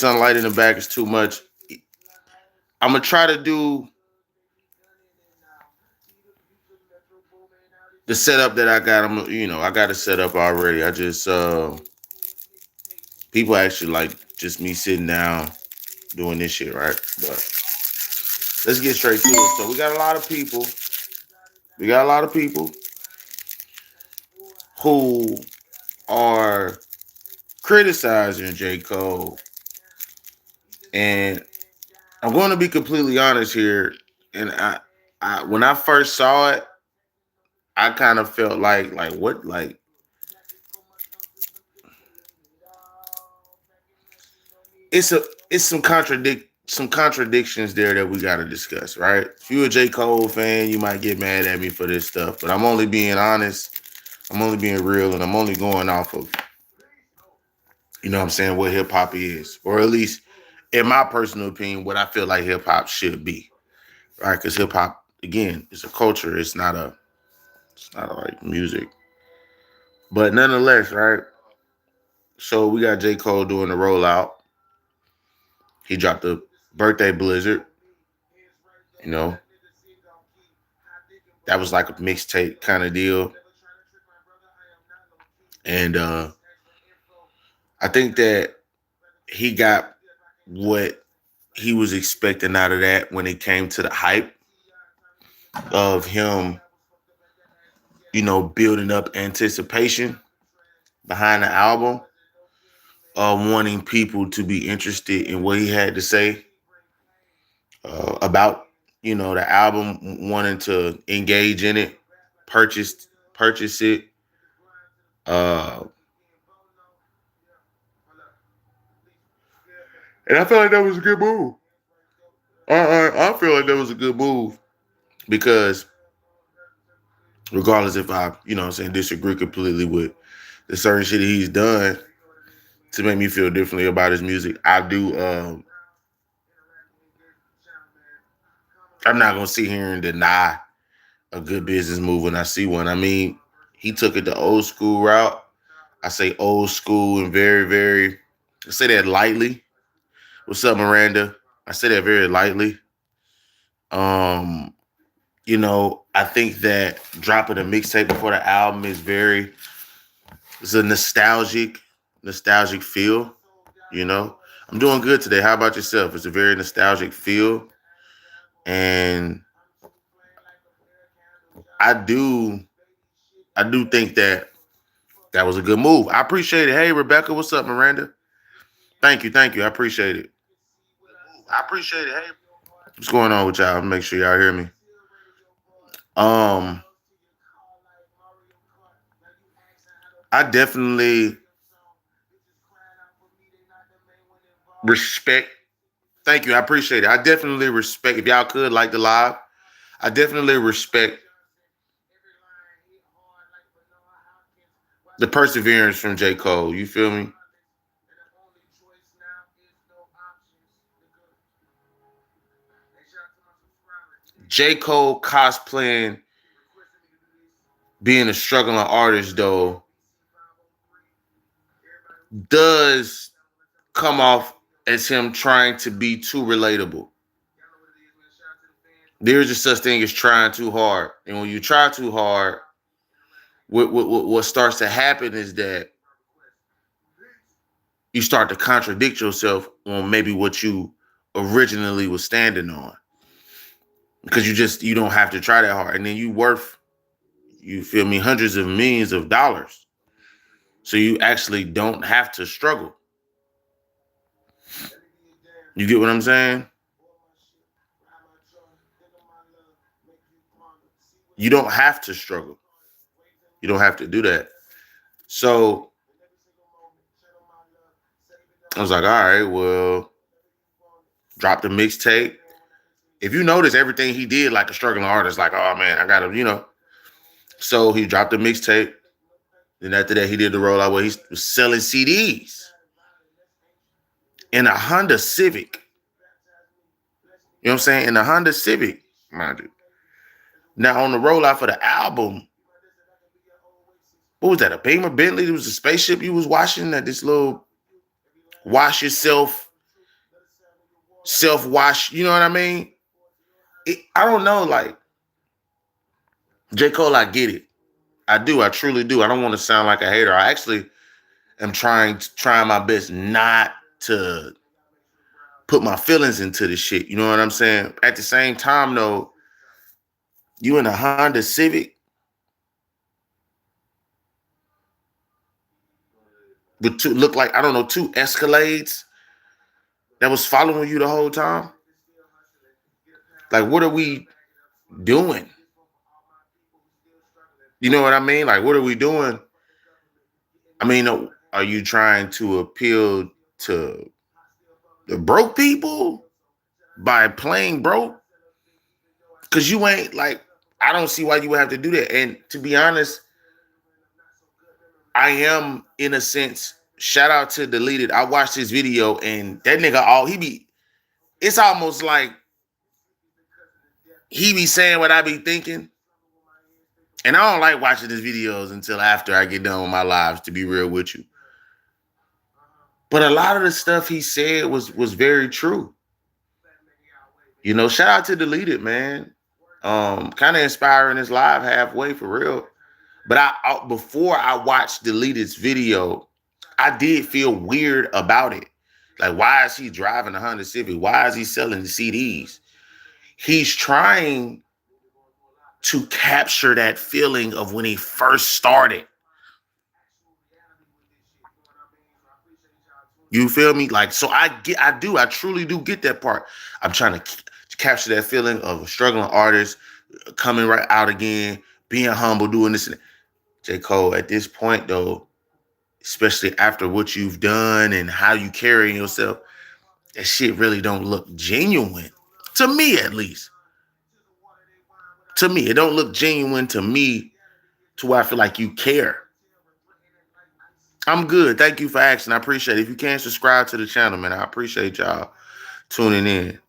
sunlight in the back is too much. I'm gonna try to do the setup that I got. I got it set up already. I just people actually like just me sitting down doing this shit, right? But let's get straight to it. So we got a lot of people. We got a lot of people who are criticizing J. Cole. And I'm going to be completely honest here. And I when I first saw it, I kind of felt like what like it's a it's some contradictions there that we got to discuss, right? If you're a J. Cole fan, you might get mad at me for this stuff, but I'm only being honest. I'm only being real, and I'm only going off of, what I'm saying, what hip hop is, or at least in my personal opinion, what I feel like hip hop should be, right? Because hip hop, again, is a culture. It's not like music, but nonetheless, right? So we got J. Cole doing the rollout. He dropped the birthday blizzard. You know, that was like a mixtape kind of deal, and I think that he got what he was expecting out of that when it came to the hype of him, building up anticipation behind the album, wanting people to be interested in what he had to say about, the album, wanting to engage in it, purchase it. Uh, and I feel like that was a good move. I feel like that was a good move because regardless if I, disagree completely with the certain shit that he's done to make me feel differently about his music, I do. I'm not gonna sit here and deny a good business move when I see one. I mean, he took it the old school route. I say old school and very, very. I say that lightly. What's up, Miranda? I say that very lightly. Um, I think that dropping a mixtape before the album it's a nostalgic feel. I'm doing good today. How about yourself? It's a very nostalgic feel, and I do, I do think that that was a good move. I appreciate it. Hey, Rebecca, what's up, Miranda? Thank you. I appreciate it. I appreciate it. Hey, What's going on with y'all? Make sure y'all hear me. Um, I definitely respect. Thank you. I appreciate it. I definitely respect. If y'all could like the live, I definitely respect the perseverance from J. Cole. You feel me? J. Cole cosplaying being a struggling artist though does come off as him trying to be too relatable. There's just such thing as trying too hard, and when you try too hard, what starts to happen is that you start to contradict yourself on maybe what you originally was standing on because you don't have to try that hard, and then you feel me, hundreds of millions of dollars, so you actually don't have to struggle. You get what I'm saying? You don't have to struggle. You don't have to do that. So I was like, all right, well, drop the mixtape. If you notice everything he did, like a struggling artist, like, oh man, I gotta. So he dropped the mixtape. Then after that, he did the rollout where he was selling CDs in a Honda Civic. You know what I'm saying? In a Honda Civic, mind you. Now on the rollout for the album, what was that? A Beamer Bentley? It was a spaceship you was watching at this little wash yourself self-wash. You know what I mean? I don't know. Like J. Cole, I get it. I do. I truly do. I don't want to sound like a hater. I actually am trying my best not to put my feelings into the shit. You know what I'm saying? At the same time, though, you in a Honda Civic with two look like I don't know two Escalades that was following you the whole time. Like, what are we doing? You know what I mean? Like, what are we doing? I mean, are you trying to appeal to the broke people by playing broke? Because you ain't like, I don't see why you would have to do that. And to be honest, I am in a sense, shout out to Deleted. I watched his video and that nigga, it's almost like he be saying what I be thinking. And I don't like watching his videos until after I get done with my lives, to be real with you. But a lot of the stuff he said was very true. You know, shout out to Deleted, man. Kind of inspiring his live halfway for real. But before I watched Deleted's video, I did feel weird about it. Like, why is he driving a Honda Civic? Why is he selling the CDs? He's trying to capture that feeling of when he first started. You feel me? Like, so I truly do get that part. I'm trying to capture that feeling of a struggling artist coming right out again, being humble, doing this. J. Cole, at this point, though, especially after what you've done and how you carry yourself, that shit really don't look genuine. To me, at least. To me, it don't look genuine to me to where I feel like you care. I'm good. Thank you for asking. I appreciate it. If you can subscribe to the channel, man, I appreciate y'all tuning in.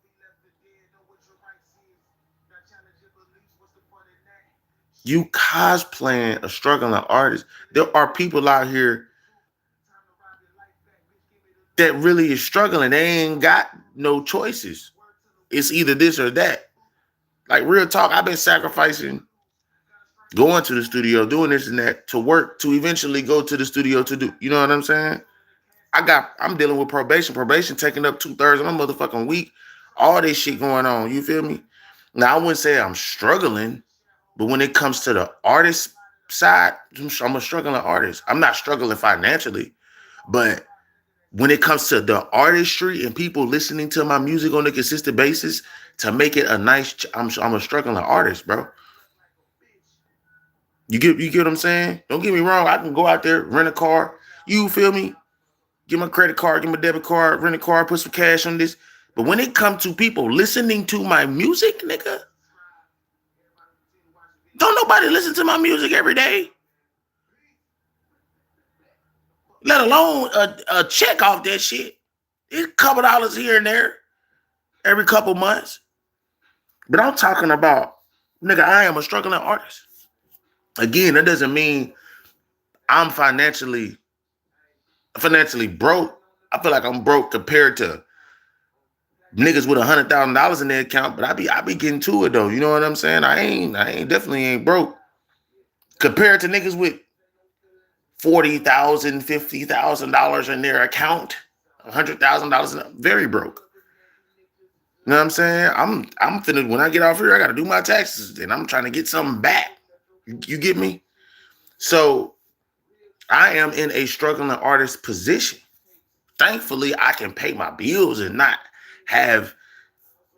You cosplaying a struggling artist. There are people out here that really is struggling. They ain't got no choices. It's either this or that. Like, real talk, I've been sacrificing going to the studio, doing this and that to work, to eventually go to the studio to do, you know what I'm saying? I'm dealing with probation taking up 2/3 of my motherfucking week. All this shit going on, you feel me? Now, I wouldn't say I'm struggling, but when it comes to the artist side, I'm a struggling artist. I'm not struggling financially, but when it comes to the artistry and people listening to my music on a consistent basis to make it a nice, I'm a struggling artist, bro. You get what I'm saying? Don't get me wrong. I can go out there, rent a car. You feel me? Get my credit card, get my debit card, rent a car, put some cash on this. But when it comes to people listening to my music, nigga, don't nobody listen to my music every day. Let alone a check off that shit. It's a couple dollars here and there every couple months. But I'm talking about, nigga, I am a struggling artist. Again, that doesn't mean I'm financially broke. I feel like I'm broke compared to niggas with $100,000 in their account, but I be getting to it though. You know what I'm saying? I ain't definitely ain't broke compared to niggas with $40,000, $50,000 in their account, $100,000. Very broke. You know what I'm saying? I'm finna, when I get off here, I gotta do my taxes, and I'm trying to get something back. You get me? So I am in a struggling artist position. Thankfully, I can pay my bills and not have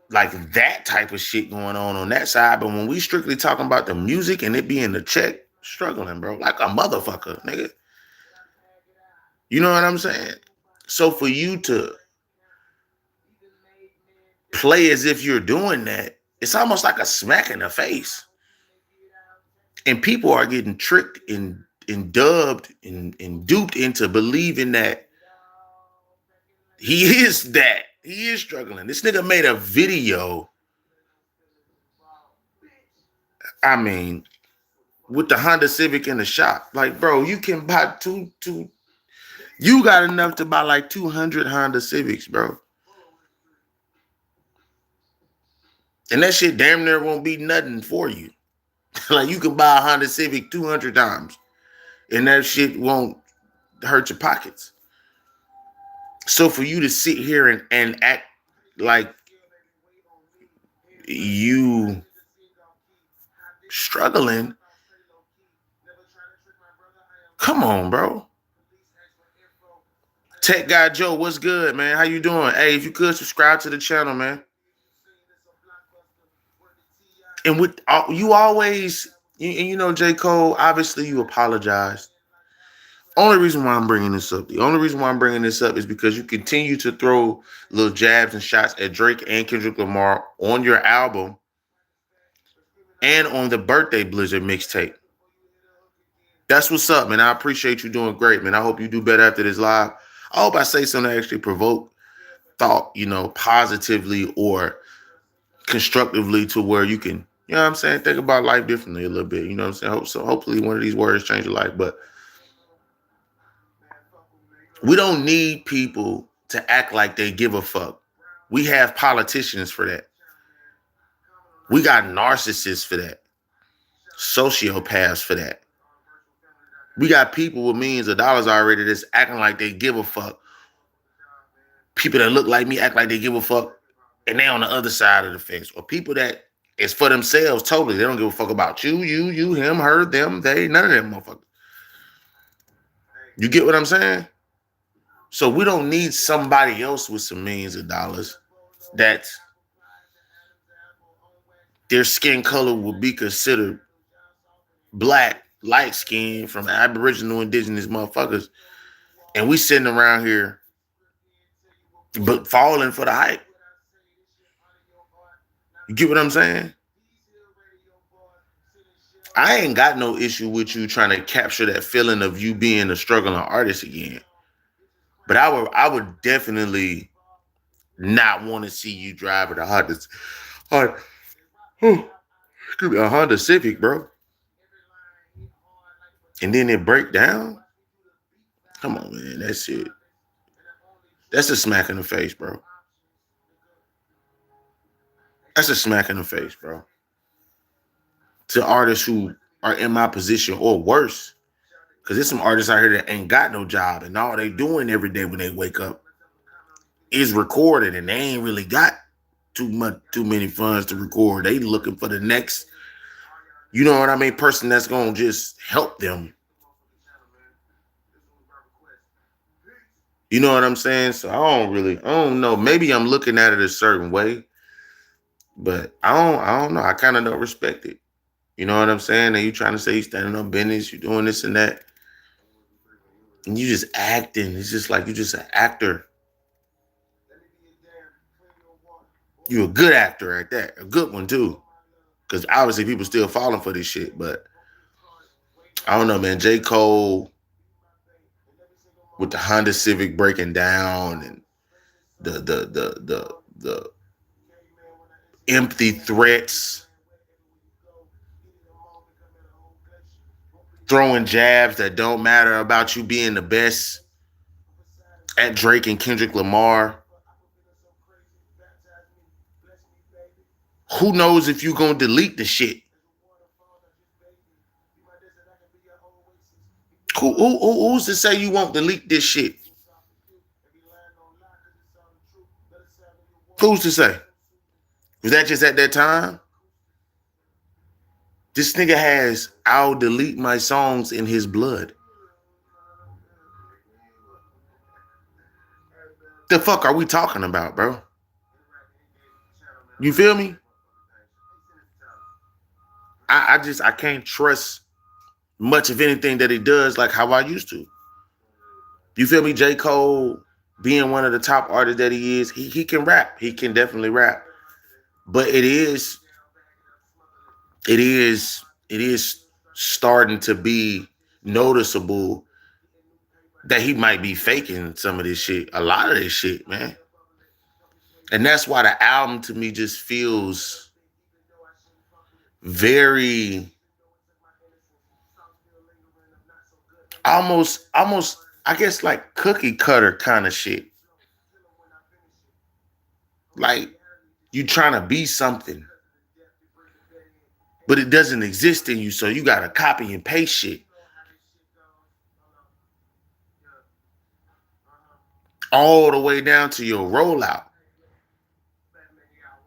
like that type of shit going on that side. But when we strictly talking about the music and it being the check, struggling, bro, like a motherfucker, nigga. You know what I'm saying? So for you to play as if you're doing that, it's almost like a smack in the face. And people are getting tricked and dubbed and duped into believing that he is that. He is struggling. This nigga made a video. I mean, with the Honda Civic in the shop. Like, bro, you can buy two. You got enough to buy like 200 Honda Civics, bro. And that shit damn near won't be nothing for you. Like you can buy a Honda Civic 200 times and that shit won't hurt your pockets. So for you to sit here and act like you struggling, come on, bro. Tech Guy Joe, what's good, man? How you doing? Hey, if you could subscribe to the channel, man. And with you always, you know, J. Cole, obviously you apologized. Only reason why I'm bringing this up, the only reason why I'm bringing this up is because you continue to throw little jabs and shots at Drake and Kendrick Lamar on your album and on the Birthday Blizzard mixtape. That's what's up, man. I appreciate you doing great, man. I hope you do better after this live. I hope I say something that actually provoke thought, you know, positively or constructively to where you can, you know what I'm saying, think about life differently a little bit. You know what I'm saying? So hopefully one of these words change your life. But we don't need people to act like they give a fuck. We have politicians for that. We got narcissists for that. Sociopaths for that. We got people with millions of dollars already that's acting like they give a fuck. People that look like me act like they give a fuck and they on the other side of the fence. Or people that is for themselves totally. They don't give a fuck about you, him, her, them, they, none of them motherfuckers. You get what I'm saying? So we don't need somebody else with some millions of dollars that their skin color will be considered black, light skin from Aboriginal indigenous motherfuckers. And we sitting around here but falling for the hype. You get what I'm saying? I ain't got no issue with you trying to capture that feeling of you being a struggling artist again. But I would definitely not want to see you driving a Honda Civic, bro. And then it break down. Come on, man. That's it. That's a smack in the face, bro. That's a smack in the face, bro. To artists who are in my position or worse. Because there's some artists out here that ain't got no job and all they doing every day when they wake up is recording and they ain't really got too many funds to record. They looking for the next, you know what I mean, person that's gonna just help them. You know what I'm saying? So I don't know. Maybe I'm looking at it a certain way, but I don't know. I kind of don't respect it. You know what I'm saying? And you trying to say you standing on business, you doing this and that, and you just acting. It's just like you just an actor. You a good actor at that, a good one too. Because obviously people still falling for this shit, but I don't know, man. J. Cole with the Honda Civic breaking down and the empty threats, throwing jabs that don't matter about you being the best at Drake and Kendrick Lamar. Who knows if you gonna delete the shit? Who's to say you won't delete this shit? Who's to say? Was that just at that time? This nigga has I'll delete my songs in his blood. The fuck are we talking about, bro? You feel me? I can't trust much of anything that he does like how I used to. You feel me? J. Cole being one of the top artists that he is, he can rap. He can definitely rap. But it is starting to be noticeable that he might be faking some of this shit, a lot of this shit, man. And that's why the album to me just feels very almost I guess like cookie cutter kind of shit. Like you trying to be something. but it doesn't exist in you, so you gotta copy and paste shit all the way down to your rollout.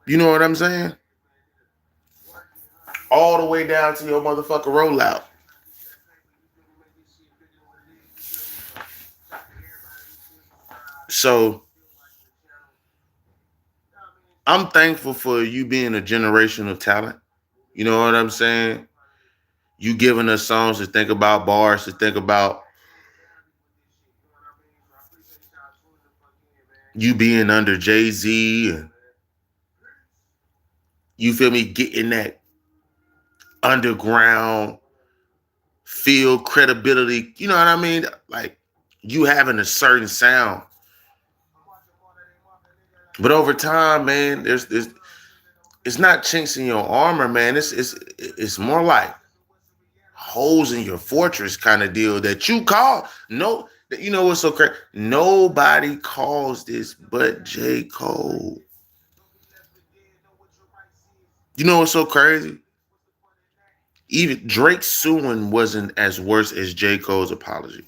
You know what I'm saying? All the way down to your motherfucker rollout. So I'm thankful for you being a generation of talent. You know what I'm saying? You giving us songs to think about, bars to think about, you being under Jay-Z, and you feel me, getting that underground feel, credibility. You know what I mean? Like you having a certain sound. But over time, man, there's it's not chinks in your armor, man. It's more like holes in your fortress kind of deal that you call. No, you know what's so crazy? Nobody calls this but J. Cole. You know what's so crazy? Even Drake suing wasn't as worse as J. Cole's apology.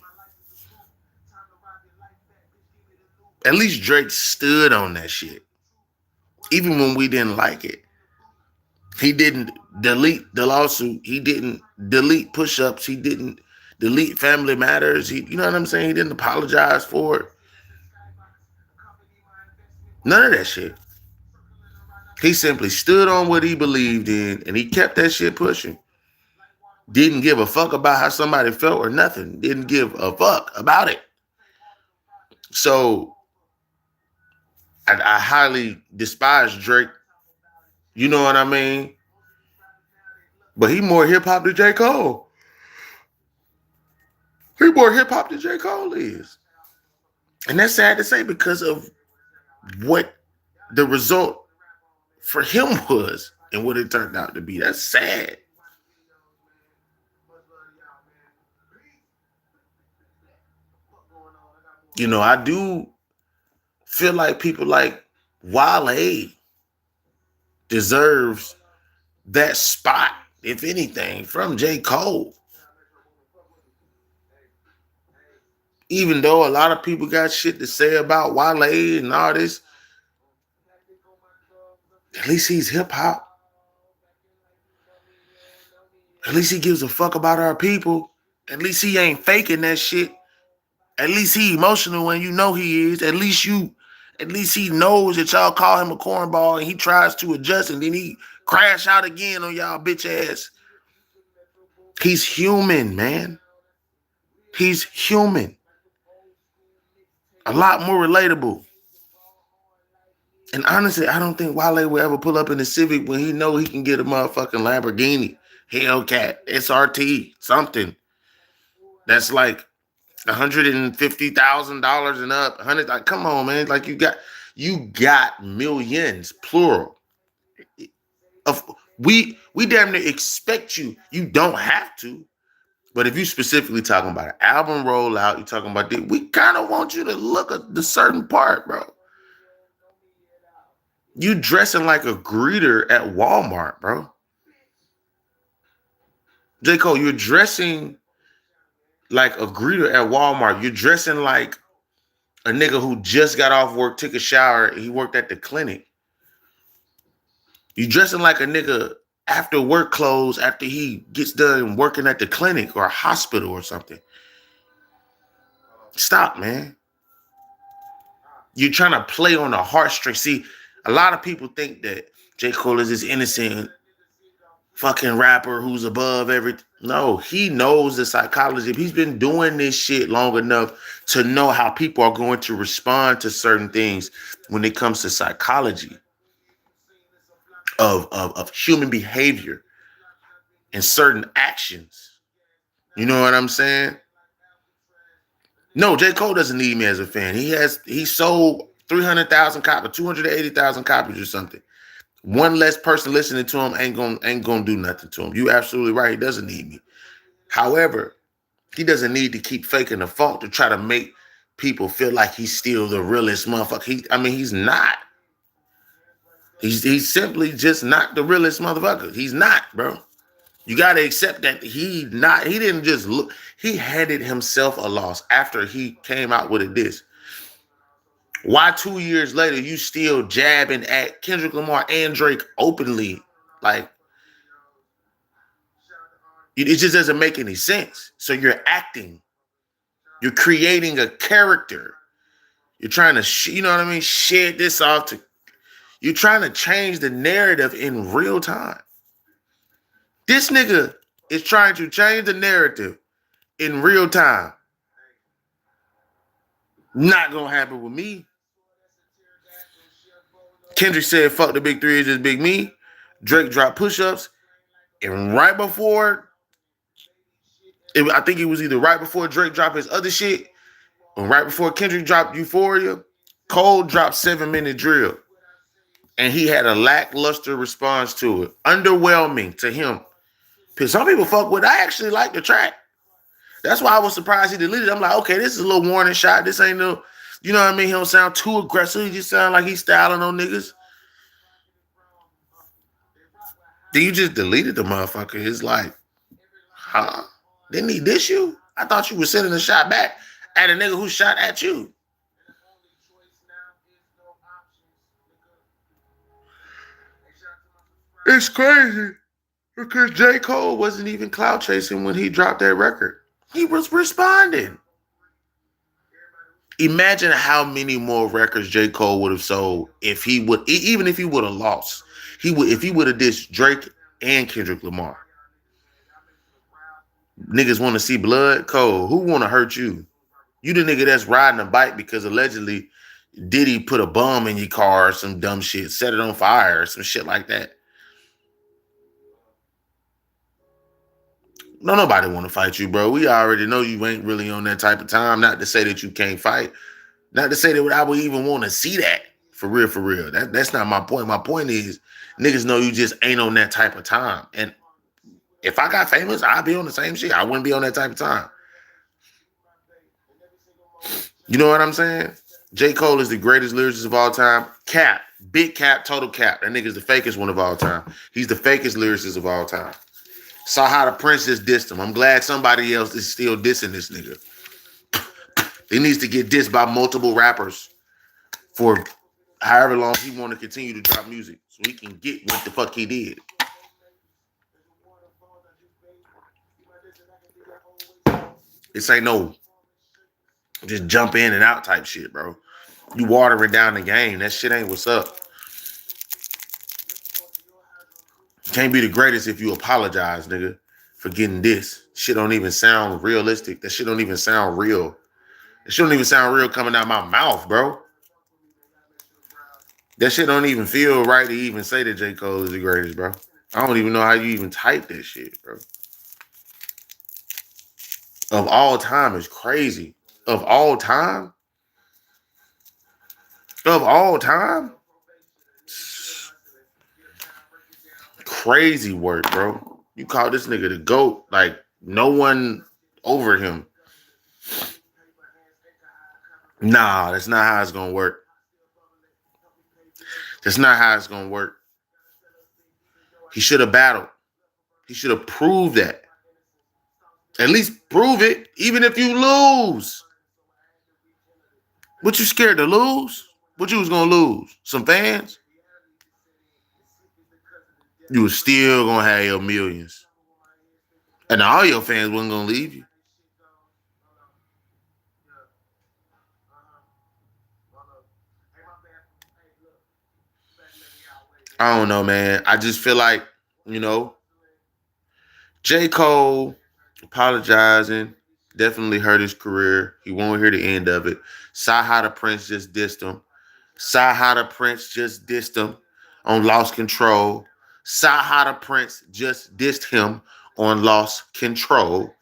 At least Drake stood on that shit. Even when we didn't like it. He didn't delete the lawsuit. He didn't delete push-ups. He didn't delete Family Matters. You know what I'm saying? He didn't apologize for it. None of that shit. He simply stood on what he believed in, and he kept that shit pushing. Didn't give a fuck about how somebody felt or nothing. Didn't give a fuck about it. So I highly despise Drake. You know what I mean? But he more hip hop than J. Cole. He more hip hop than J. Cole is. And that's sad to say because of what the result for him was and what it turned out to be. That's sad. You know, I do feel like people like Wale deserves that spot, if anything, from J. Cole. Even though a lot of people got shit to say about Wale and all this, at least he's hip hop. At least he gives a fuck about our people. At least he ain't faking that shit. At least he emotional when you know he is. At least he knows that y'all call him a cornball and he tries to adjust and then he crash out again on y'all bitch ass. He's human, man. He's human. A lot more relatable. And honestly, I don't think Wale will ever pull up in the Civic when he know he can get a motherfucking Lamborghini, Hellcat, SRT, something that's like $150,000 and up. Like, come on, man. Like you got millions, plural. Of we damn near expect you. You don't have to. But if you specifically talking about an album rollout, you're talking about this, we kind of want you to look at the certain part, bro. You dressing like a greeter at Walmart, bro. J. Cole, you're dressing like a greeter at Walmart. You're dressing like a nigga who just got off work, took a shower, he worked at the clinic. You dressing like a nigga after work clothes after he gets done working at the clinic or a hospital or something. Stop, man. You're trying to play on the heartstrings. See, a lot of people think that J. Cole is this innocent fucking rapper who's above everything. No, he knows the psychology. He's been doing this shit long enough to know how people are going to respond to certain things when it comes to psychology of human behavior and certain actions. You know what I'm saying? No, J. Cole doesn't need me as a fan. He sold 300,000 copies, 280,000 copies or something. One less person listening to him ain't gonna do nothing to him. You absolutely right. He doesn't need me. However, he doesn't need to keep faking the funk to try to make people feel like he's still the realest motherfucker. He's not. He's simply just not the realest motherfucker. He's not, bro. You gotta accept that he didn't just look, he handed himself a loss after he came out with a diss. Why 2 years later you still jabbing at Kendrick Lamar and Drake openly? Like, it just doesn't make any sense. So you're acting, you're creating a character. You're trying to, you know what I mean, shed this off to, you're trying to change the narrative in real time. This nigga is trying to change the narrative in real time. Not gonna happen with me. Kendrick said, fuck the big three, it's just big me. Drake dropped push-ups. And right before, I think it was either right before Drake dropped his other shit, or right before Kendrick dropped Euphoria, Cole dropped 7 Minute Drill. And he had a lackluster response to it. Underwhelming to him. Because some people fuck with it. I actually like the track. That's why I was surprised he deleted it. I'm like, okay, this is a little warning shot. This ain't no, you know what I mean? He don't sound too aggressive. He just sound like he's styling on niggas. Then you just deleted the motherfucker. It's like, huh? Didn't he diss you? I thought you were sending a shot back at a nigga who shot at you. It's crazy because J. Cole wasn't even clout chasing when he dropped that record. He was responding. Imagine how many more records J. Cole would have sold if he would, even if he would have lost. If he would have dissed Drake and Kendrick Lamar. Niggas want to see blood? Cole, who want to hurt you? You the nigga that's riding a bike because allegedly Diddy put a bomb in your car or some dumb shit, set it on fire or some shit like that. No, nobody want to fight you, bro. We already know you ain't really on that type of time. Not to say that you can't fight. Not to say that I would even want to see that. For real, for real. That's not my point. My point is niggas know you just ain't on that type of time. And if I got famous, I'd be on the same shit. I wouldn't be on that type of time. You know what I'm saying? J. Cole is the greatest lyricist of all time. Cap. Big cap, total cap. That nigga's the fakest one of all time. He's the fakest lyricist of all time. Saw how the Prince just dissed him. I'm glad somebody else is still dissing this nigga. He needs to get dissed by multiple rappers for however long he want to continue to drop music so he can get what the fuck he did. This ain't no just jump in and out type shit, bro. You watering down the game. That shit ain't what's up. You can't be the greatest if you apologize, nigga, for getting this. Shit don't even sound realistic. That shit don't even sound real. That shit don't even sound real coming out my mouth, bro. That shit don't even feel right to even say that J. Cole is the greatest, bro. I don't even know how you even type that shit, bro. Of all time is crazy. Of all time? Of all time? Crazy work, bro. You call this nigga the GOAT. Like, no one over him. Nah, that's not how it's gonna work. That's not how it's gonna work. He should have battled. He should have proved that. At least prove it, even if you lose. What you scared to lose? What you was gonna lose? Some fans? You was still gonna have your millions. And all your fans wasn't gonna leave you. I don't know, man. I just feel like, you know, J. Cole apologizing definitely hurt his career. He won't hear the end of it. Saw how the Prince just dissed him. Saw how the Prince just dissed him on Lost Control. Saw how the Prince just dissed him on Lost Control.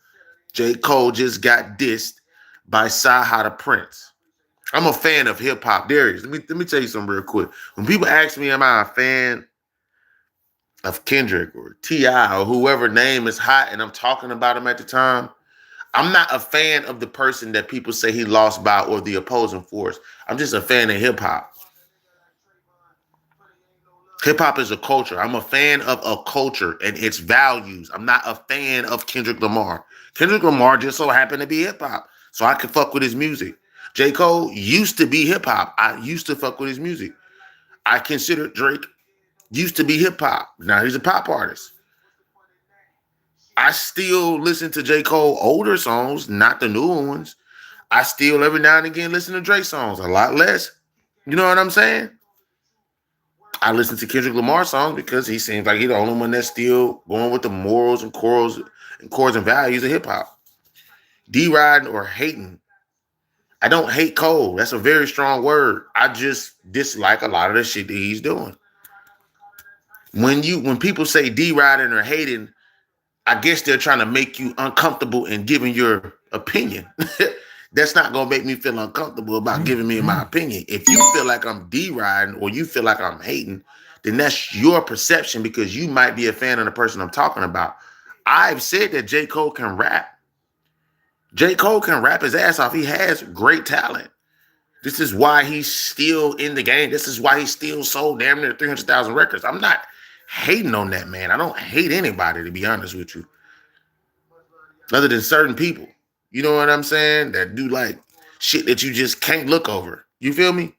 J. Cole just got dissed by Saha the Prince. I'm a fan of hip hop. Darius, let me tell you something real quick. When people ask me, am I a fan of Kendrick or T.I. or whoever name is hot and I'm talking about him at the time, I'm not a fan of the person that people say he lost by or the opposing force. I'm just a fan of hip hop. Hip hop is a culture. I'm a fan of a culture and its values. I'm not a fan of Kendrick Lamar. Kendrick Lamar just so happened to be hip hop, so I could fuck with his music. J. Cole used to be hip hop. I used to fuck with his music. I consider Drake used to be hip hop. Now he's a pop artist. I still listen to J. Cole older songs, not the newer ones. I still every now and again listen to Drake songs, a lot less. You know what I'm saying? I listen to Kendrick Lamar songs because he seems like he's the only one that's still going with the morals and chords and values of hip hop. D-riding or hating. I don't hate Cole. That's a very strong word. I just dislike a lot of the shit that he's doing. When people say D-riding or hating, I guess they're trying to make you uncomfortable in giving your opinion. That's not gonna make me feel uncomfortable about giving me my opinion. If you feel like I'm D-riding or you feel like I'm hating, then that's your perception because you might be a fan of the person I'm talking about. I've said that J. Cole can rap. J. Cole can rap his ass off. He has great talent. This is why he's still in the game. This is why he still sold damn near 300,000 records. I'm not hating on that man. I don't hate anybody, to be honest with you, other than certain people. You know what I'm saying? That do like shit that you just can't look over. You feel me?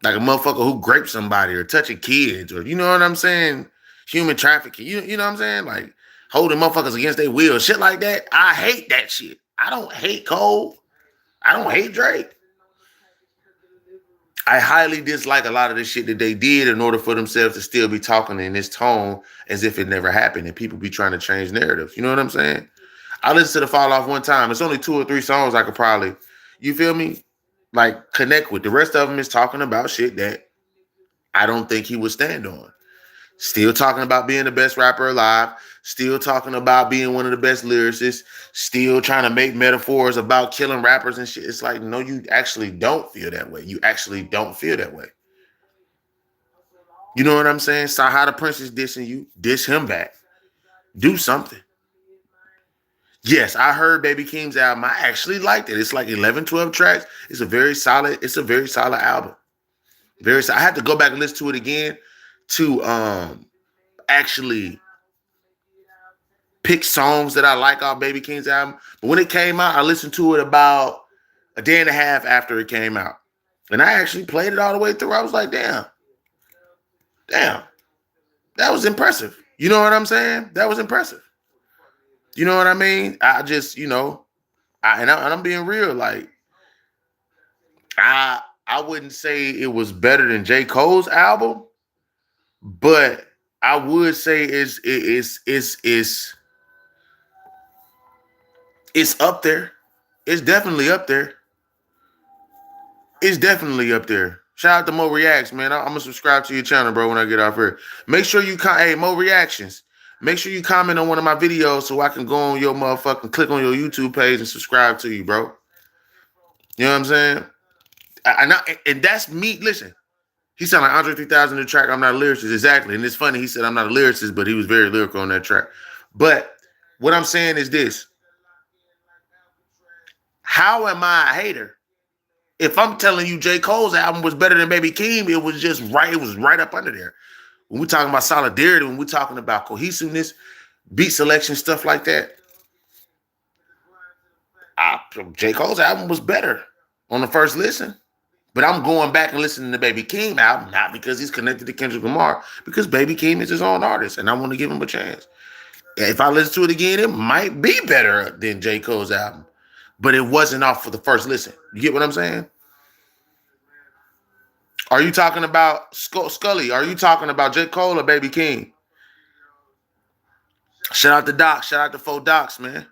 Like a motherfucker who grapes somebody or touching kids or you know what I'm saying? Human trafficking. You know what I'm saying? Like holding motherfuckers against their will. Shit like that. I hate that shit. I don't hate Cole. I don't hate Drake. I highly dislike a lot of the shit that they did in order for themselves to still be talking in this tone as if it never happened and people be trying to change narratives. You know what I'm saying? I listened to the Fall Off one time. It's only 2 or 3 songs I could probably, you feel me? Like connect with. The rest of them is talking about shit that I don't think he would stand on. Still talking about being the best rapper alive. Still talking about being one of the best lyricists. Still trying to make metaphors about killing rappers and shit. It's like, no, you actually don't feel that way. You actually don't feel that way. You know what I'm saying? So how the Prince is dissing you, diss him back. Do something. Yes, I heard Baby Keem's album. I actually liked it. It's like 11, 12 tracks. It's a very solid album. I had to go back and listen to it again to actually pick songs that I like off Baby Keem's album. But when it came out, I listened to it about a day and a half after it came out. And I actually played it all the way through. I was like, damn, that was impressive. You know what I'm saying? That was impressive. You know what I mean? I just, I'm being real. Like, I wouldn't say it was better than J. Cole's album, but I would say it's up there. It's definitely up there. It's definitely up there. Shout out to Mo Reacts, man. I'm gonna subscribe to your channel, bro, when I get off here. Make sure you hey, Mo Reactions. Make sure you comment on one of my videos so I can go on your motherfucking click on your YouTube page and subscribe to you, bro. You know what I'm saying? And that's me. Listen, he sounded like Andre 3000 in the track. I'm not a lyricist, exactly. And it's funny. He said I'm not a lyricist, but he was very lyrical on that track. But what I'm saying is this: how am I a hater? If I'm telling you J. Cole's album was better than Baby Keem, it was just right. It was right up under there. When we're talking about solidarity, when we're talking about cohesiveness, beat selection, stuff like that, J. Cole's album was better on the first listen. But I'm going back and listening to Baby Keem album, not because he's connected to Kendrick Lamar, because Baby Keem is his own artist, and I want to give him a chance. If I listen to it again, it might be better than J. Cole's album. But it wasn't off for the first listen. You get what I'm saying? Are you talking about Scully? Are you talking about J. Cole or Baby Keem? Shout out to Doc. Shout out to 4Docs, man.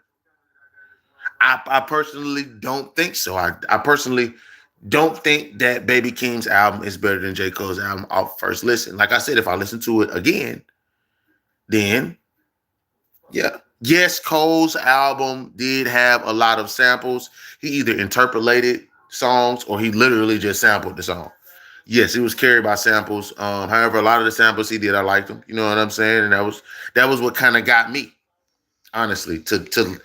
I personally don't think so. I personally don't think that Baby Keem's album is better than J. Cole's album off first listen. Like I said, if I listen to it again, then yeah. Yes, Cole's album did have a lot of samples. He either interpolated songs or he literally just sampled the song. Yes, it was carried by samples. However, a lot of the samples he did, I liked them. You know what I'm saying? And that was what kind of got me, honestly, to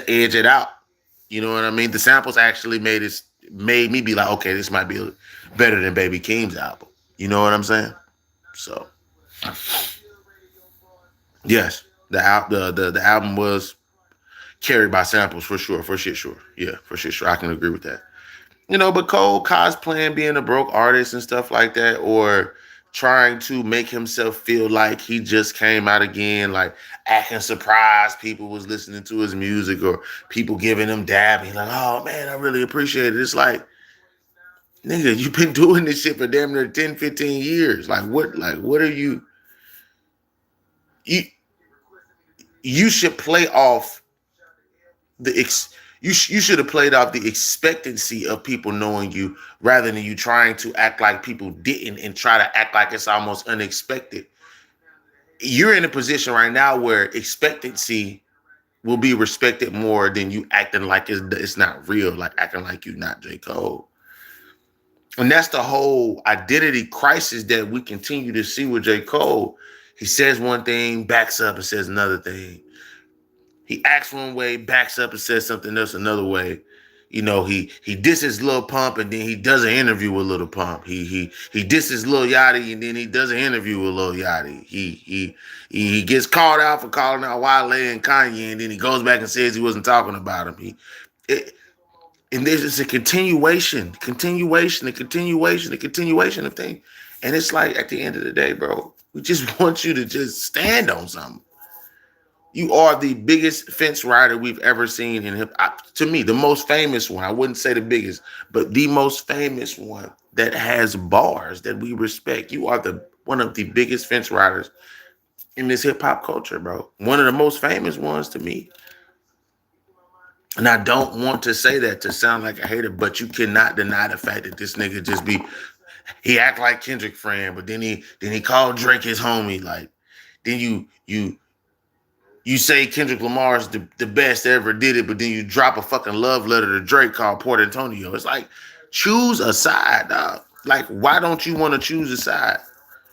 edge it out. You know what I mean? The samples actually made me be like, okay, this might be better than Baby Keem's album. You know what I'm saying? So yes, the album was carried by samples for sure, for shit sure. Yeah, for shit sure. I can agree with that. But Cole cosplaying being a broke artist and stuff like that, or trying to make himself feel like he just came out again, like acting surprised people was listening to his music or people giving him dabbing, like, oh man, I really appreciate it. It's like, nigga, you've been doing this shit for damn near 10, 15 years. What are you you should play off the you should have played off the expectancy of people knowing you rather than you trying to act like people didn't and try to act like it's almost unexpected. You're in a position right now where expectancy will be respected more than you acting like it's not real, like acting like you're not J. Cole. And that's the whole identity crisis that we continue to see with J. Cole. He says one thing, backs up and says another thing. He acts one way, backs up and says something else another way. He disses Lil Pump and then he does an interview with Lil Pump. He disses Lil Yachty and then he does an interview with Lil Yachty. He gets called out for calling out Wale and Kanye and then he goes back and says he wasn't talking about him. And there's just a continuation of things. And it's like at the end of the day, bro, we just want you to just stand on something. You are the biggest fence rider we've ever seen in hip hop. To me, the most famous one. I wouldn't say the biggest, but the most famous one that has bars that we respect. You are the one of the biggest fence riders in this hip hop culture, bro. One of the most famous ones to me. And I don't want to say that to sound like a hater, but you cannot deny the fact that this nigga just he act like Kendrick friend, but then he called Drake his homie. Like then you say Kendrick Lamar is the best that ever did it, but then you drop a fucking love letter to Drake called Port Antonio. It's like, choose a side, dog. Like, why don't you want to choose a side?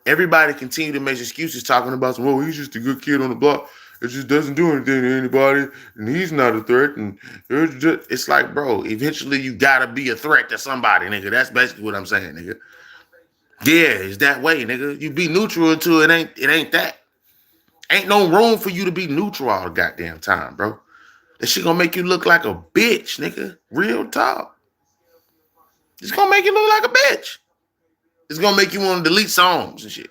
Everybody continue to make excuses talking about, well, he's just a good kid on the block. It just doesn't do anything to anybody, and he's not a threat. And it's like, bro, eventually you gotta be a threat to somebody, nigga. That's basically what I'm saying, nigga. Yeah, it's that way, nigga. You be neutral until it ain't that. Ain't no room for you to be neutral all the goddamn time, bro. That shit gonna make you look like a bitch, nigga. Real talk. It's gonna make you look like a bitch. It's gonna make you want to delete songs and shit.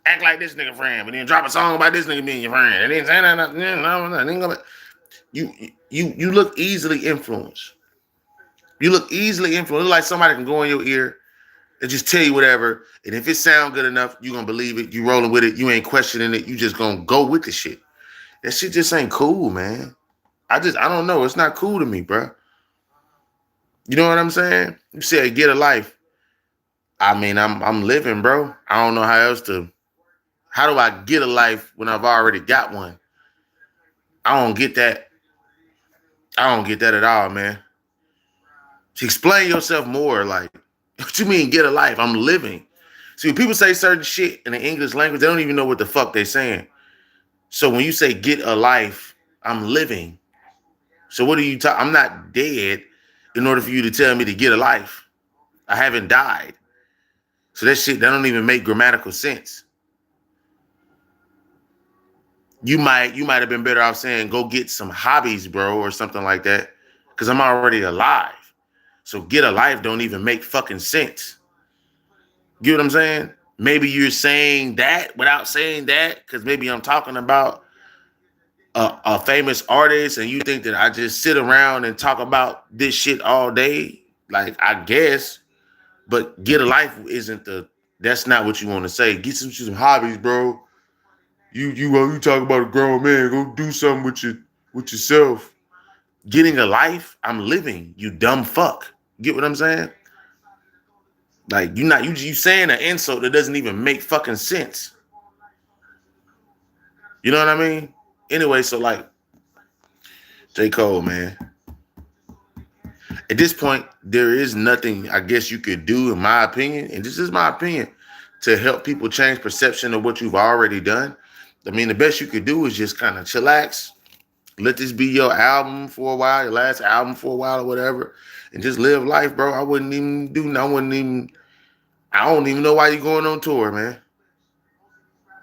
Act like this nigga friend, but then drop a song about this nigga being your friend. And then say that. You look easily influenced. You look easily influenced. Like somebody can go in your ear and just tell you whatever. And if it sound good enough, you gonna believe it. You rolling with it. You ain't questioning it. You just gonna go with the shit. That shit just ain't cool, man. I don't know. It's not cool to me, bro. You know what I'm saying? You said get a life. I mean, I'm living, bro. I don't know how do I get a life when I've already got one? I don't get that. I don't get that at all, man. Explain yourself more. Like, what you mean get a life? I'm living. See, when people say certain shit in the English language, they don't even know what the fuck they saying. So when you say get a life, I'm living. So what are you talking? I'm not dead in order for you to tell me to get a life. I haven't died. So that don't even make grammatical sense. You might have been better off saying go get some hobbies, bro, or something like that. Because I'm already alive. So get a life don't even make fucking sense. You know what I'm saying? Maybe you're saying that without saying that, because maybe I'm talking about a famous artist and you think that I just sit around and talk about this shit all day. Like, I guess. But get a life that's not what you want to say. Get some hobbies, bro. You talk about a grown man, go do something with yourself. Getting a life, I'm living, you dumb fuck. Get what I'm saying? Like, you saying an insult that doesn't even make fucking sense. You know what I mean? Anyway, so like J. Cole, man. At this point, there is nothing I guess you could do, in my opinion, and this is my opinion, to help people change perception of what you've already done. I mean, the best you could do is just kind of chillax, let this be your album for a while, your last album for a while or whatever, and just live life, bro. I wouldn't even I don't even know why you going on tour, man.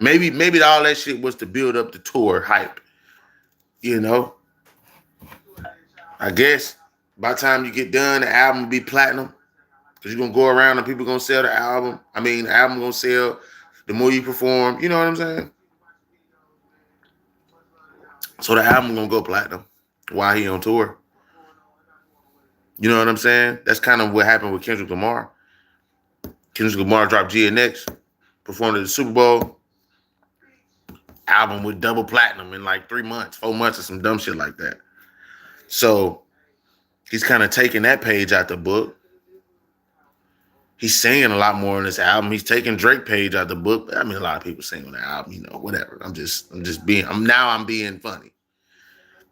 Maybe all that shit was to build up the tour hype. You know, I guess by the time you get done, the album will be platinum. Cause you're gonna go around and people gonna sell the album. I mean, the album gonna sell the more you perform. You know what I'm saying? So the album gonna go platinum while he on tour. You know what I'm saying? That's kind of what happened with Kendrick Lamar. Kendrick Lamar dropped GNX, performed at the Super Bowl. Album with double platinum in like 3 months, 4 months, or some dumb shit like that. So he's kind of taking that page out the book. He's singing a lot more on this album. He's taking Drake page out the book. I mean, a lot of people sing on the album, you know, whatever. I'm being funny.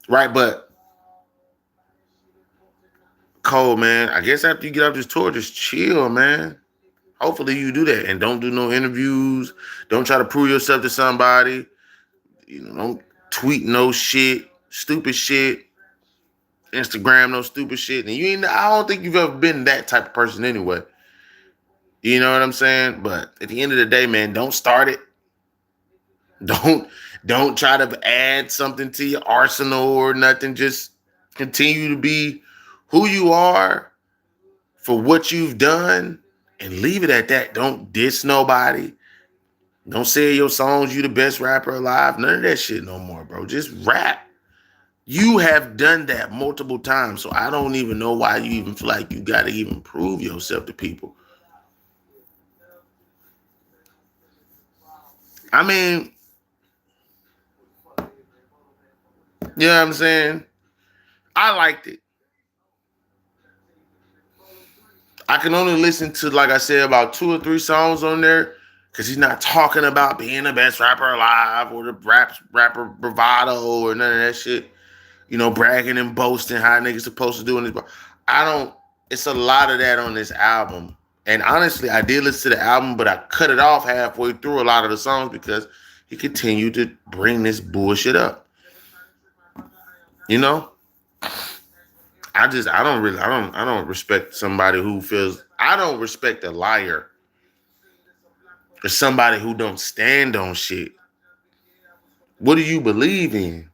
Right, but Cole, man, I guess after you get off this tour, just chill, man. Hopefully you do that and don't do no interviews. Don't try to prove yourself to somebody. You know, don't tweet no shit, stupid shit, Instagram no stupid shit. And I don't think you've ever been that type of person anyway. You know what I'm saying? But at the end of the day, man, don't start it. Don't try to add something to your arsenal or nothing. Just continue to be who you are for what you've done and leave it at that. Don't diss nobody. Don't say your songs you the best rapper alive. None of that shit no more, bro. Just rap. You have done that multiple times, so I don't even know why you even feel like you got to even prove yourself to people. I mean, you know what I'm saying? I liked it. I can only listen to, like I said, about 2 or 3 songs on there because he's not talking about being the best rapper alive or the rapper bravado or none of that shit. You know, bragging and boasting how niggas supposed to do in this. I don't. It's a lot of that on this album. And honestly, I did listen to the album, but I cut it off halfway through a lot of the songs because he continued to bring this bullshit up. You know? I don't respect somebody who feels, I don't respect a liar or somebody who don't stand on shit. What do you believe in?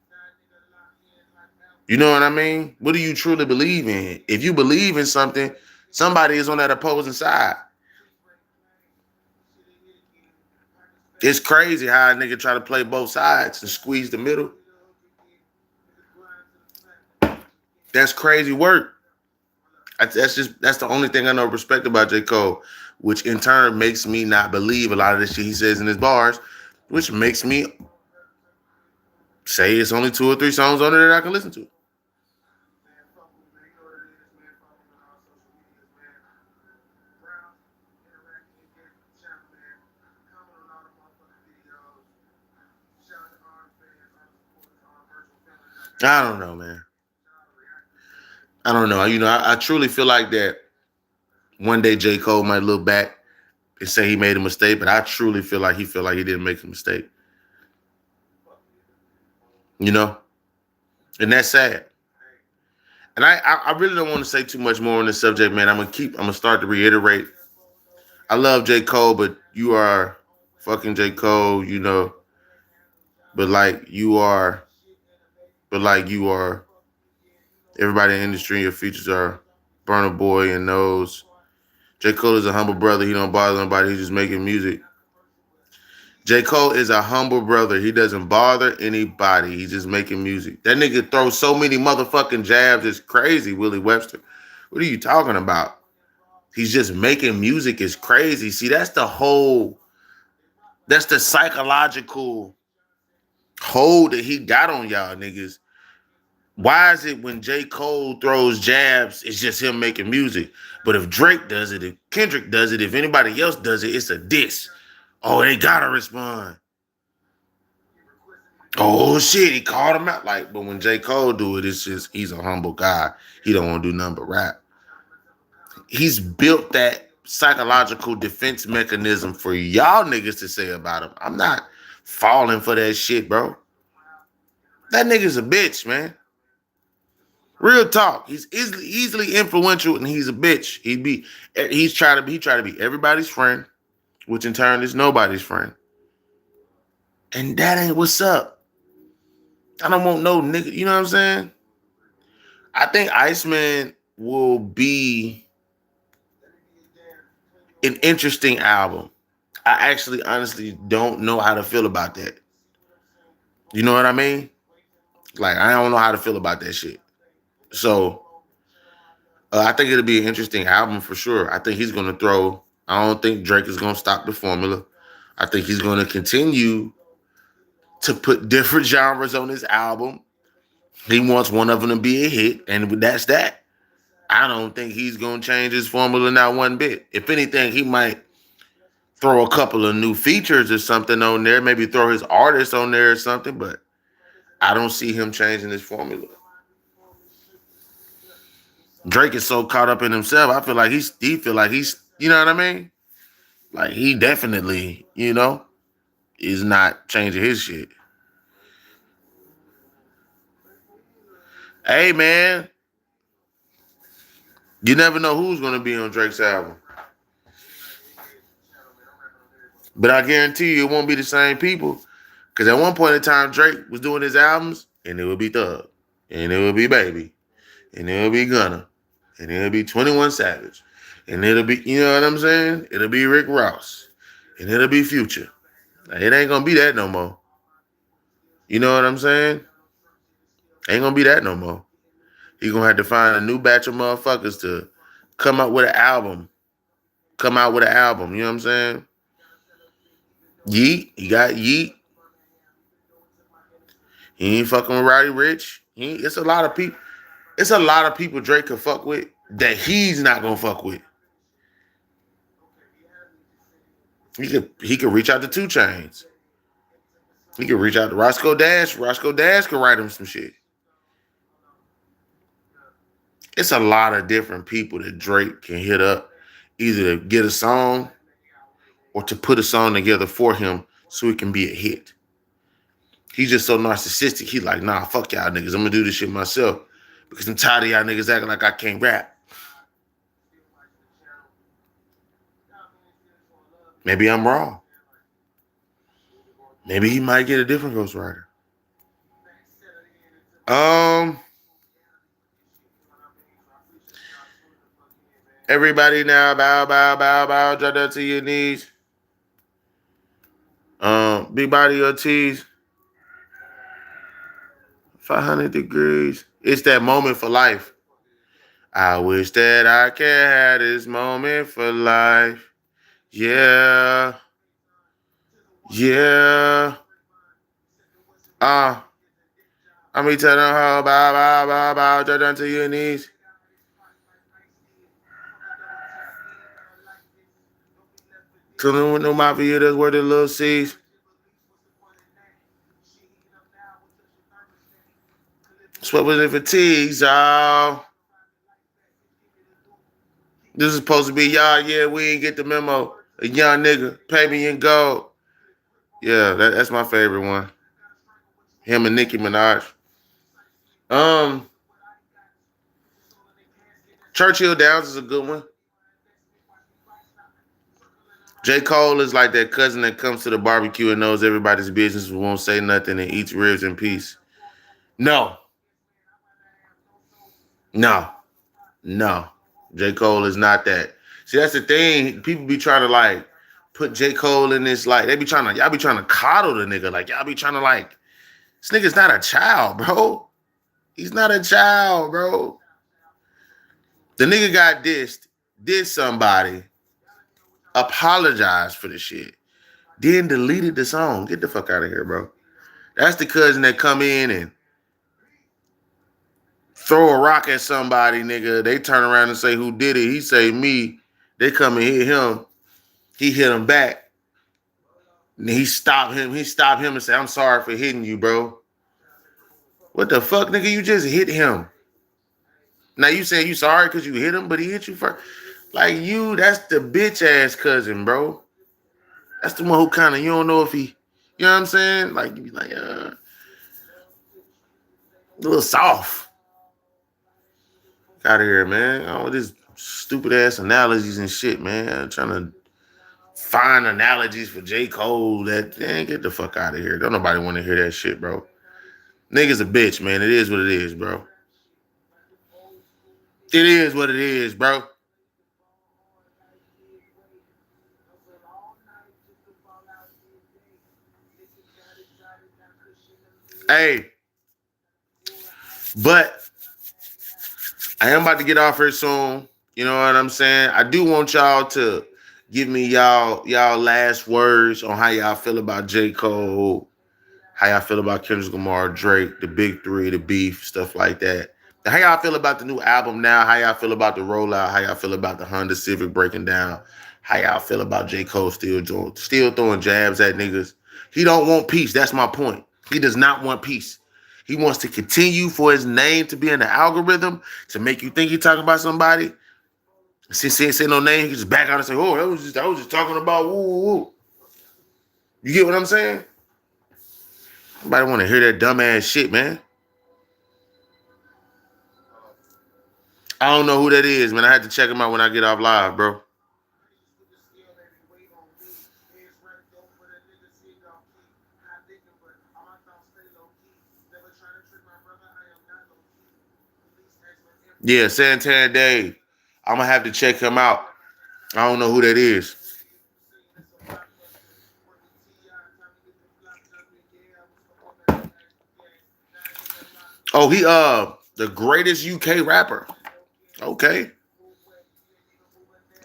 You know what I mean? What do you truly believe in? If you believe in something, somebody is on that opposing side. It's crazy how a nigga try to play both sides and squeeze the middle. That's crazy work. That's the only thing I know respect about J. Cole, which in turn makes me not believe a lot of the shit he says in his bars, which makes me say it's only 2 or 3 songs on there that I can listen to. I don't know, man. I don't know. You know, I truly feel like that one day J. Cole might look back and say he made a mistake, but I truly feel like he didn't make a mistake. You know? And that's sad. And I really don't want to say too much more on this subject, man. I'm gonna start to reiterate. I love J. Cole, but you are fucking J. Cole, you know. But like you are, everybody in the industry, your features are Burna Boy and those. J. Cole is a humble brother. He don't bother nobody. He's just making music. J. Cole is a humble brother. He doesn't bother anybody. He's just making music. That nigga throws so many motherfucking jabs. It's crazy, Willie Webster. What are you talking about? He's just making music. It's crazy. See, that's the psychological hold that he got on y'all niggas. Why is it when J. Cole throws jabs, it's just him making music? But if Drake does it, if Kendrick does it, if anybody else does it, it's a diss. Oh, they gotta respond. Oh shit, he called him out. Like, but when J. Cole do it, it's just he's a humble guy. He don't want to do nothing but rap. He's built that psychological defense mechanism for y'all niggas to say about him. I'm not falling for that shit, bro. That nigga's a bitch, man. Real talk. He's easily influential, and he's a bitch. He try to be everybody's friend, which in turn is nobody's friend. And that ain't what's up. I don't want no nigga. You know what I'm saying? I think Iceman will be an interesting album. I actually honestly don't know how to feel about that. You know what I mean? Like, I don't know how to feel about that shit. So I think it'll be an interesting album for sure. I think he's going to throw. I don't think Drake is going to stop the formula. I think he's going to continue to put different genres on his album. He wants one of them to be a hit, and that's that. I don't think he's going to change his formula not one bit. If anything, he might throw a couple of new features or something on there, maybe throw his artist on there or something, but I don't see him changing his formula. Drake is so caught up in himself. I feel like he's you know what I mean? Like he definitely, is not changing his shit. Hey man, you never know who's gonna be on Drake's album. But I guarantee you it won't be the same people. Cause at one point in time Drake was doing his albums and it would be Thug. And it would be Baby. And it would be Gunna. And it'll be 21 Savage. And it'll be, you know what I'm saying? It'll be Rick Ross. And it'll be Future. Like, it ain't gonna be that no more. You know what I'm saying? Ain't gonna be that no more. He gonna have to find a new batch of motherfuckers to come out with an album. Come out with an album. You know what I'm saying? Yeet. He got Yeet. He ain't fucking with Roddy Rich. It's a lot of people. It's a lot of people Drake could fuck with that he's not gonna fuck with. He could reach out to 2 Chainz. He could reach out to Roscoe Dash. Roscoe Dash could write him some shit. It's a lot of different people that Drake can hit up, either to get a song or to put a song together for him so it can be a hit. He's just so narcissistic. He's like, nah, fuck y'all niggas. I'm gonna do this shit myself because I'm tired of y'all niggas acting like I can't rap. Maybe I'm wrong. Maybe he might get a different ghostwriter. Um, Everybody now, bow, bow, bow, bow, drop down to your knees. Big body or tees. 500 degrees. It's that moment for life. I wish that I could have this moment for life. Yeah. Yeah. I'm gonna tell them how bow, bow, bow, bow, drop down to your knees. Tell them with no mafia that's where the little C's. Sweat with the fatigues, y'all. This is supposed to be y'all. Yeah, we ain't get the memo. A young nigga, pay me in gold. Yeah, that's my favorite one. Him and Nicki Minaj. Um, Churchill Downs is a good one. J. Cole is like that cousin that comes to the barbecue and knows everybody's business but won't say nothing and eats ribs in peace. No. No. No. J. Cole is not that. See, that's the thing. People be trying to like put J. Cole in this, like, y'all be trying to coddle the nigga. Like, y'all be trying to like, this nigga's not a child, bro. He's not a child, bro. The nigga got did somebody, apologized for the shit, then deleted the song. Get the fuck out of here, bro. That's the cousin that come in and throw a rock at somebody, nigga. They turn around and say, who did it? He say, me. They come and hit him. He hit him back. And he stopped him. He stopped him and said, I'm sorry for hitting you, bro. What the fuck, nigga? You just hit him. Now you saying you sorry because you hit him, but he hit you first. Like that's the bitch ass cousin, bro. That's the one who kind of, you don't know if he, you know what I'm saying? Like, you be like, a little soft. Out of here, man. All this stupid ass analogies and shit, man. I'm trying to find analogies for J. Cole that man, get the fuck out of here. Don't nobody want to hear that shit, bro. Nigga's a bitch, man. It is what it is, bro. It is what it is, bro. Hey, but I am about to get off here soon. You know what I'm saying? I do want y'all to give me y'all last words on how y'all feel about J. Cole, how y'all feel about Kendrick Lamar, Drake, the big three, the beef, stuff like that. How y'all feel about the new album now? How y'all feel about the rollout? How y'all feel about the Honda Civic breaking down? How y'all feel about J. Cole still throwing jabs at niggas? He don't want peace. That's my point. He does not want peace. He wants to continue for his name to be in the algorithm to make you think he's talking about somebody. Since he ain't say no name, he can just back out and say, "Oh, I was just talking about woo woo woo." You get what I'm saying? Nobody want to hear that dumbass shit, man. I don't know who that is, man. I had to check him out when I get off live, bro. Yeah, Santan Dave. I'm gonna have to check him out. I don't know who that is. Oh, he the greatest UK rapper. Okay.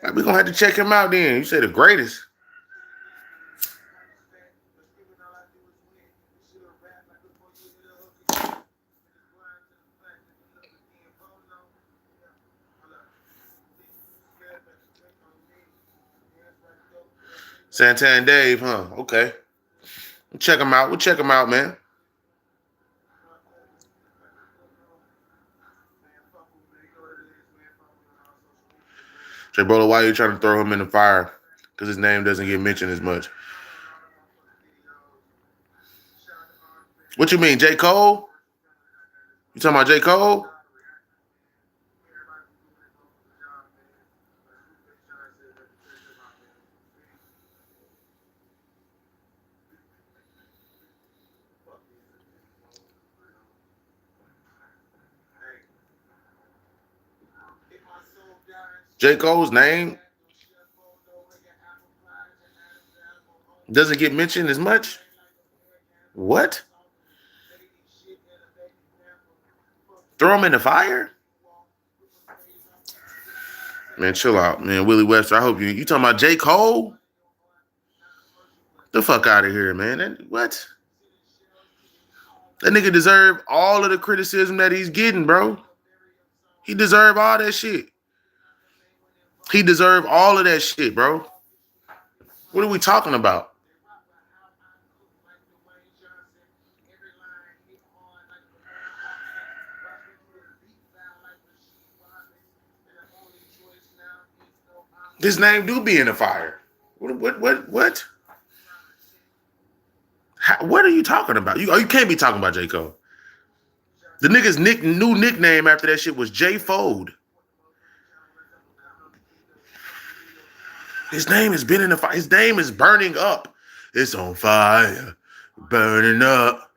We're gonna have to check him out then. You say the greatest. Santan Dave, huh? Okay. Check him out. We'll check him out, man. Jay Bolo, why are you trying to throw him in the fire? Because his name doesn't get mentioned as much. What you mean, J. Cole? You talking about J. Cole? J. Cole's name doesn't get mentioned as much? What? Throw him in the fire? Man, chill out, man. Willie Webster, I hope you talking about J. Cole? The fuck out of here, man. What? That nigga deserve all of the criticism that he's getting, bro. He deserve all that shit. He deserve all of that shit, bro. What are we talking about? His name do be in the fire. What? What are you talking about? You can't be talking about J. Cole. The nigga's new nickname after that shit was J. Fold. His name has been in the fire. His name is burning up. It's on fire. Burning up.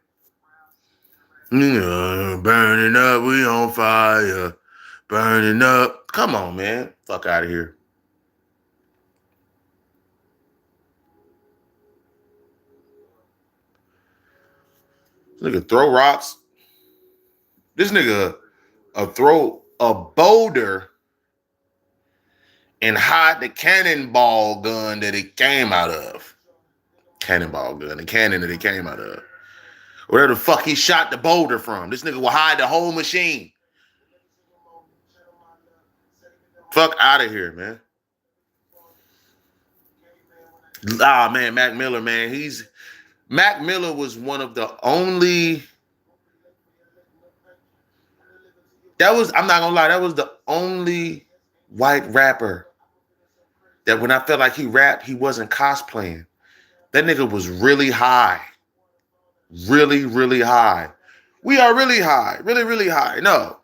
Burning up. We on fire. Burning up. Come on, man. Fuck out of here. This nigga throw rocks. This nigga throw a boulder and hide the cannonball gun that it came out of. Cannonball gun, the cannon that it came out of. Where the fuck he shot the boulder from. This nigga will hide the whole machine. Fuck out of here, man. Ah, man, Mac Miller, man. Mac Miller was one of the only. I'm not gonna lie, that was the only white rapper that when I felt like he rapped, he wasn't cosplaying. That nigga was really high. Really, really high. We are really high. Really, really high. No,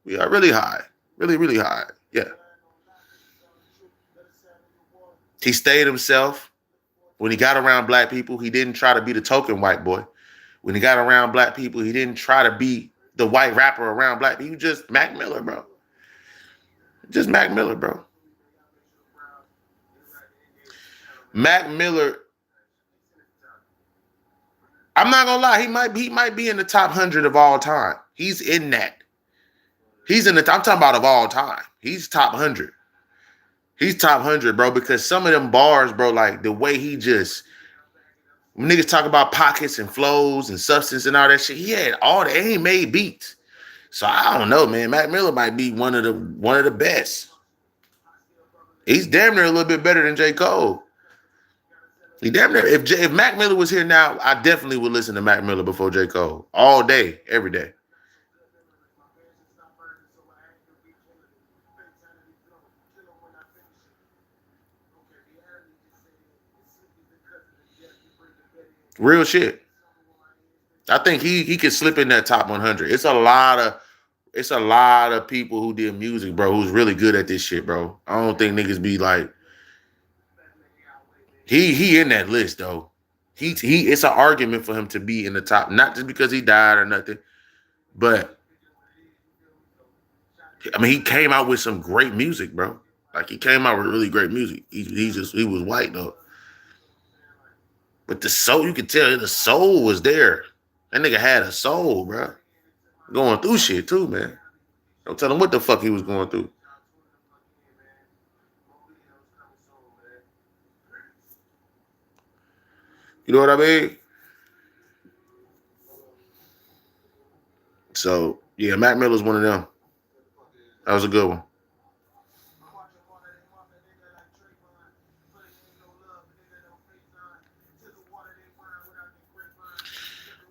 we are really high. Really, really hard. Yeah. He stayed himself. When he got around black people, he didn't try to be the token white boy. When he got around black people, he didn't try to be the white rapper around black people. He was just Mac Miller, bro. Just Mac Miller, bro. Mac Miller, I'm not gonna lie, he might be in the top 100 of all time. He's in that. He's in the I'm talking about of all time. He's top 100. He's top 100, bro, because some of them bars, bro, like the way he just when niggas talk about pockets and flows and substance and all that shit, he had all that. He made beats. So I don't know, man. Mac Miller might be one of the best. He's damn near a little bit better than J. Cole. He damn near. If Mac Miller was here now, I definitely would listen to Mac Miller before J. Cole all day, every day. Real shit. I think he could slip in that top 100. It's a lot of people who did music, bro, who's really good at this shit, bro. I don't think niggas be like he in that list though. He it's an argument for him to be in the top, not just because he died or nothing, but I mean he came out with some great music, bro. Like he came out with really great music. He was white though, but the soul you could tell the soul was there. That nigga had a soul, bro. Going through shit too, man. Don't tell him what the fuck he was going through. You know what I mean? So yeah, Mac Miller's one of them. That was a good one.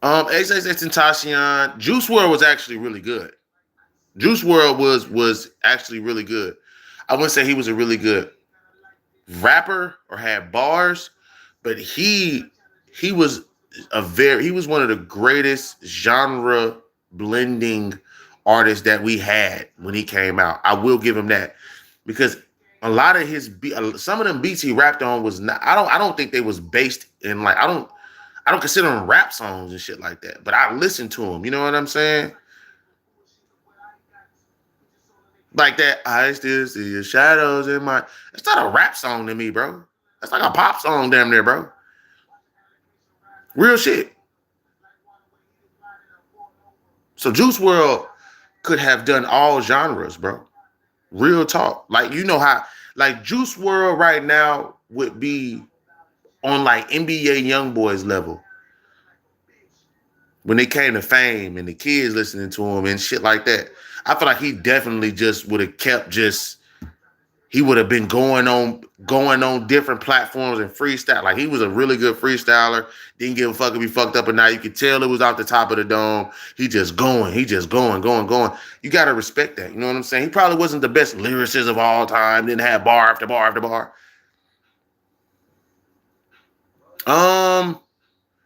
XXX Tentacion, Juice WRLD was actually really good. Juice WRLD was actually really good. I wouldn't say he was a really good rapper or had bars, but he was one of the greatest genre blending artists that we had when he came out. I will give him that because a lot of some of them beats he rapped on was not. I don't think they was based in like I don't consider them rap songs and shit like that. But I listen to them. You know what I'm saying? Like that, I still see your shadows in my. It's not a rap song to me, bro. That's like a pop song, damn near, bro. Real shit. So Juice WRLD could have done all genres, bro. Real talk. Like you know how, like Juice WRLD right now would be on like NBA YoungBoys level when they came to fame and the kids listening to him and shit like that. I feel like he definitely just would have kept just he would have been going on different platforms and freestyle. Like he was a really good freestyler. Didn't give a fuck if he fucked up or not. You could tell it was off the top of the dome. He just going. You gotta respect that. You know what I'm saying? He probably wasn't the best lyricist of all time. Didn't have bar after bar after bar.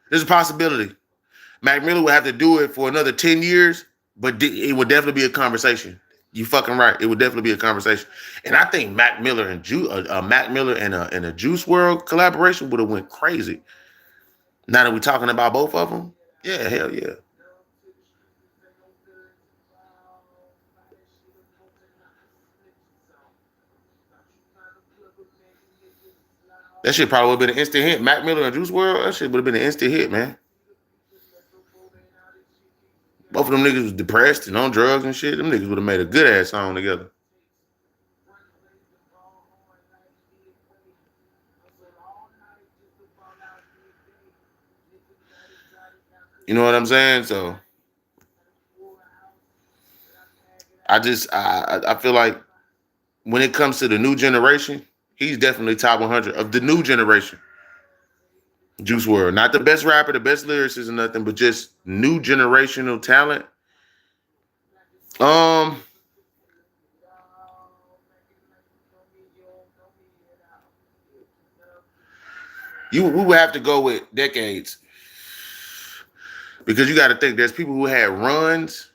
There's a possibility. Mac Miller would have to do it for another 10 years, but it would definitely be a conversation. You fucking right. It would definitely be a conversation. And I think Mac Miller and Mac Miller and a Juice WRLD collaboration would have went crazy. Now that we're talking about both of them, yeah, hell yeah. That shit probably would have been an instant hit. Mac Miller and Juice WRLD, that shit would have been an instant hit, man. Both of them niggas was depressed and on drugs and shit. Them niggas would have made a good ass song together. You know what I'm saying? So I feel like when it comes to the new generation, he's definitely top 100 of the new generation. Juice WRLD, not the best rapper, the best lyricist, or nothing, but just new generational talent. Um, we would have to go with decades because you got to think there's people who had runs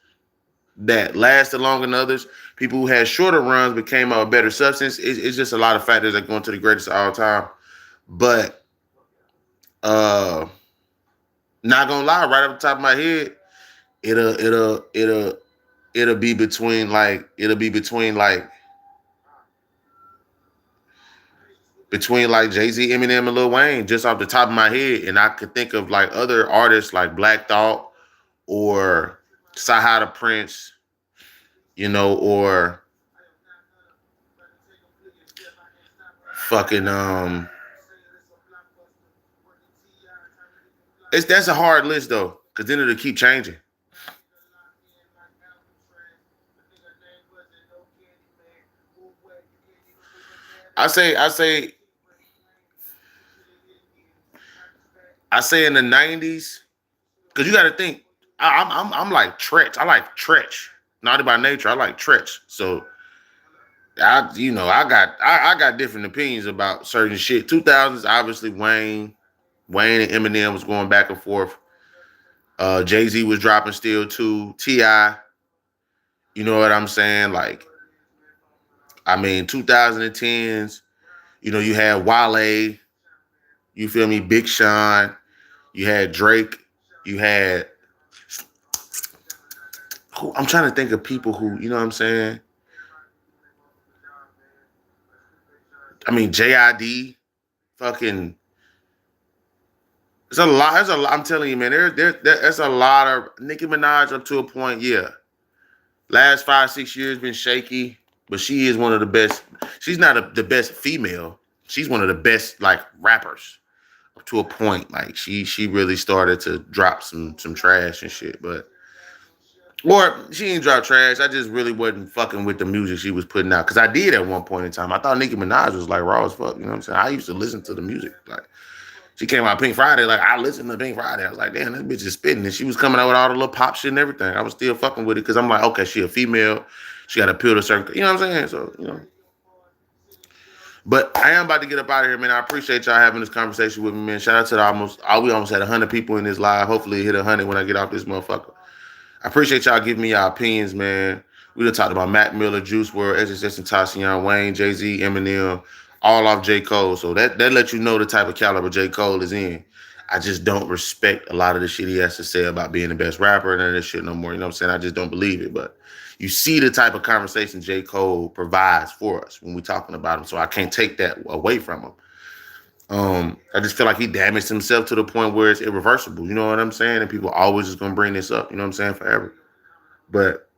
that lasted longer than others. People who had shorter runs but came out with better substance. It's just a lot of factors that go into the greatest of all time. But uh, not gonna lie, right off the top of my head, it'll it'll it'll it'll be between like Jay-Z, Eminem, and Lil Wayne, just off the top of my head. And I could think of like other artists like Black Thought or Sahada Prince, or fucking that's a hard list though, because then it'll keep changing. I say I say I say in the '90s, because you got to think. I'm like Tretch. I like Tretch. Naughty by nature. I like Tretch. So I got different opinions about certain shit. 2000s, obviously Wayne and Eminem was going back and forth. Jay-Z was dropping still too. T.I., you know what I'm saying? Like, I mean, 2010s, you had Wale, you feel me? Big Sean, you had Drake, you had, I'm trying to think of people who, you know what I'm saying? I mean, JID, fucking, it's a lot. There's a lot. I'm telling you, man. There's a lot of Nicki Minaj up to a point. Yeah, last 5-6 years been shaky, but she is one of the best. She's not the best female. She's one of the best like rappers up to a point. Like she really started to drop some trash and shit. But or she ain't drop trash. I just really wasn't fucking with the music she was putting out. Cause I did at one point in time. I thought Nicki Minaj was like raw as fuck. You know what I'm saying? I used to listen to the music like. She came out Pink Friday, like I listened to Pink Friday. I was like, damn, this bitch is spitting. And she was coming out with all the little pop shit and everything. I was still fucking with it because I'm like, okay, she a female. She got to appeal to certain, you know what I'm saying? So, But I am about to get up out of here, man. I appreciate y'all having this conversation with me, man. Shout out to we almost had 100 people in this live. Hopefully, it hit 100 when I get off this motherfucker. I appreciate y'all giving me y'all opinions, man. We done talked about Mac Miller, Juice WRLD, XXXTentacion, Wayne, Jay-Z, Eminem, all off J. Cole. So that lets you know the type of caliber J. Cole is in. I just don't respect a lot of the shit he has to say about being the best rapper and none of this shit no more. You know what I'm saying? I just don't believe it. But you see the type of conversation J. Cole provides for us when we're talking about him. So I can't take that away from him. I just feel like he damaged himself to the point where it's irreversible. You know what I'm saying? And people always just gonna bring this up. You know what I'm saying? Forever. But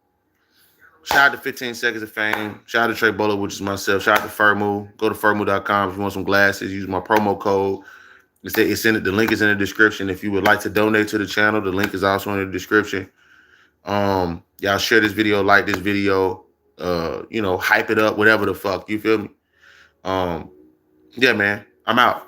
shout out to 15 Seconds of Fame. Shout out to Trey Bowler, which is myself. Shout out to Furmu. Go to furmu.com if you want some glasses. Use my promo code. The link is in the description. If you would like to donate to the channel, the link is also in the description. Y'all share this video, like this video, hype it up, whatever the fuck. You feel me? Yeah, man. I'm out.